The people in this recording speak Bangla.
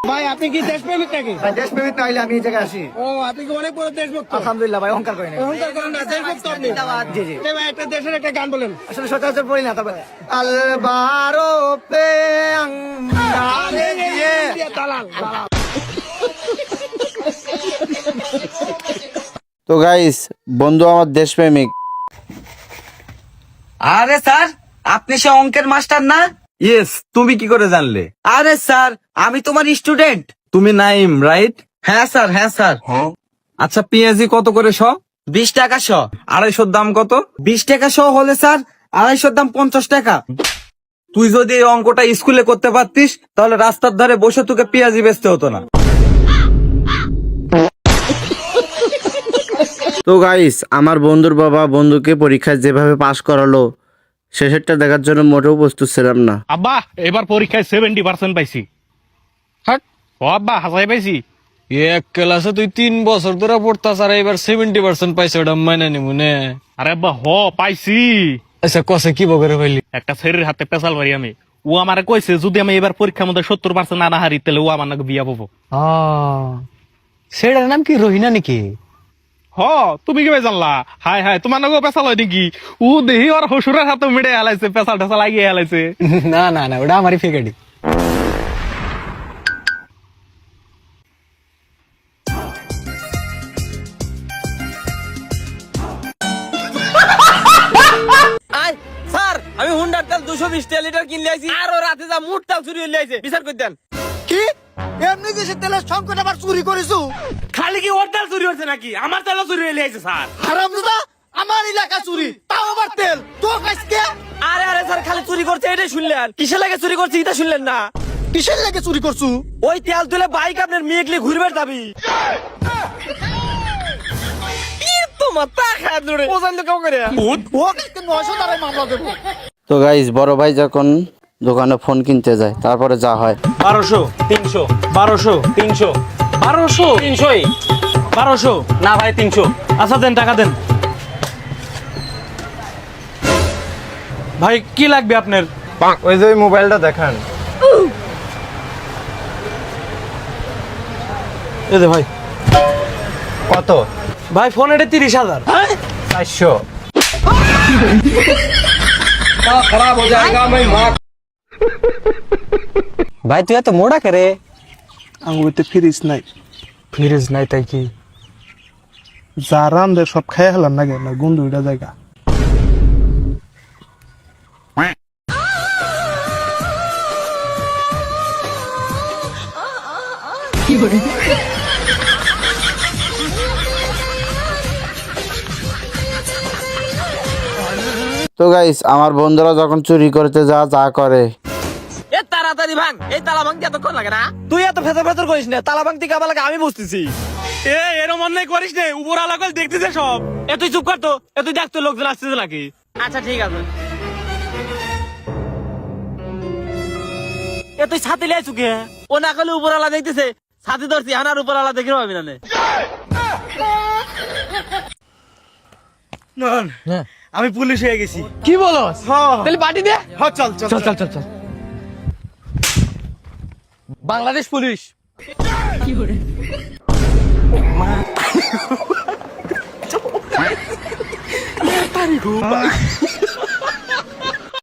ভাই আপনি কি দেশপ্রেমিক নাকি? ভাই দেশপ্রেমিক না হইলে আমি এই জায়গায় আসি। ও আপনি কি অনেক বড় দেশভক্ত? আলহামদুলিল্লাহ ভাই, অহংকার করি না। অহংকার করেন না, দেশভক্ত আপনি। জি জি। ভাই একটা দেশের একটা গান বলেন। আসলে সচরাচর পড়ি না, তবে আলবারো পে আঙ্গারে দিয়ে দালাল দালাল। তো গাইস, বন্ধু আমার দেশপ্রেমিক। আরে স্যার, আপনি সে অঙ্কের মাস্টার না? ইয়েস, তুমি কি করে জানলে? আরে স্যার, আমি তোমার স্টুডেন্ট। তুমি নাইম, রাইট? হ্যাঁ স্যার, হ্যাঁ স্যার। আচ্ছা, পেঁয়াজি কত করে শ? 20 টাকা শ। 250 দাম কত? 20 টাকা শ হলে স্যার 250 দাম 50 টাকা। তুই যদি এই অঙ্কটা স্কুলে করতে পারতিস তাহলে রাস্তার ধারে বসে তোকে পেঁয়াজি বেচতে হতো না। তো গাইস, আমার বন্ধুর বাবা বন্ধুকে পরীক্ষায় যেভাবে পাশ করালো, শেষেরটা দেখার জন্য মোটেও প্রস্তুত ছিলাম না। আব্বা এবার পরীক্ষায় 70% পাইছি। হ্যাঁ ও আব্বা হাসাই পাইছি। এক ক্লাসে তুই 3 বছর ধরে পড়তাস আর এবার 70% পাইছে, ওটা মানে নিমুনে। আরে আব্বা পাইছি। আচ্ছা কসে কি বগরে পাইলি? একটা ছেলের হাতে পেশাল মারি আমি। ও আমারে কইছে যদি আমি এবার পরীক্ষার মধ্যে 70% না হারি তাহলে ও আমার নাকি বিয়া পাবো। সেটার নাম কি রহিনা নাকি? তুমি কি জানলা? হাই হাই, তোমার নাকি পেশাল হয় নাকি? ও দেহি ওর হসুরের হাতে মেরে হেলাইছে, পেশাল টেশাল লাগিয়ে হেলাইছে। না না না, ওটা আমারই ফেকাডি। স্যার, আমি হুন্ডার তেল 220 লিটার কিনলে আইছি আর ও রাতে যা মুট তেল চুরি হইলে আইছে। বিচার করে দেন। কি এমনি দেশের তেলের সংকট আবার চুরি করেছো? খালি কি ওর তেল চুরি হচ্ছে নাকি? আমার তেলও চুরি হইলে আইছে স্যার। হারামজাদা, আমার এলাকা চুরি, তাও আবার তেল তো আজকে? আরে আরে স্যার, খালি চুরি করছে এটাই শুনলেন? কিসের লাগে চুরি করছে এটা শুনলেন না? কিসের লাগে চুরি করছো? ওই তেল তুলে বাইক আপনার মেয়েকলে ঘুরবে যাবি। তোমার তা খায় ধরে পছন্দ কেউ করে ও আজকে 900 টাকায় মামলা দেবো। তো গাইস, বড় ভাই যখন দোকানে ফোন কিনতে যায় তারপরে যা হয়। 1200 300 1200 300 1200 300 1200 না ভাই 300। আচ্ছা দেন, টাকা দেন ভাই। কি লাগবে আপনার? ওই যে মোবাইলটা দেখান। এই যে ভাই। কত? ভাই ফোন এটা 30,000। 400। ভাই তুই এত মোড়া করে? আঙ্গুরতে ফ্রিজ নাই। ফ্রিজ নাই তাই কি? যা রান্ধে সব খেয়ে হলাম না কেন, গন্ধ ওইটা জায়গা। তো গাইস, আমার বন্ধুরা যখন চুরি করতে যা করে। এ তাড়াতাড়ি ভাঙ, এই তালা ভাঙতে এতক্ষণ লাগে না? তুই এত ফেতর ফেতর করিস না, তালা ভাঙতে কাবা লাগে আমি বুঝতেছি। এরম অন্যায় করিস নে, উপর আলাকল দেখতেছে সব। এ তুই চুপ কর তো, এ তুই দেখ তো লোকজন আসতেছে নাকি। আচ্ছা ঠিক আছে। এ তুই ছাতি লাই চুকে, ও না করলে উপর আলা দেখতেছে। ছাতি ধরছি হানার উপর আলা দেখে পাবি না। আমি পুলিশ হয়ে গেছি। কি বলস? তাহলে পার্টি দে। চল চল চল চল চল চল। বাংলাদেশ পুলিশ। কি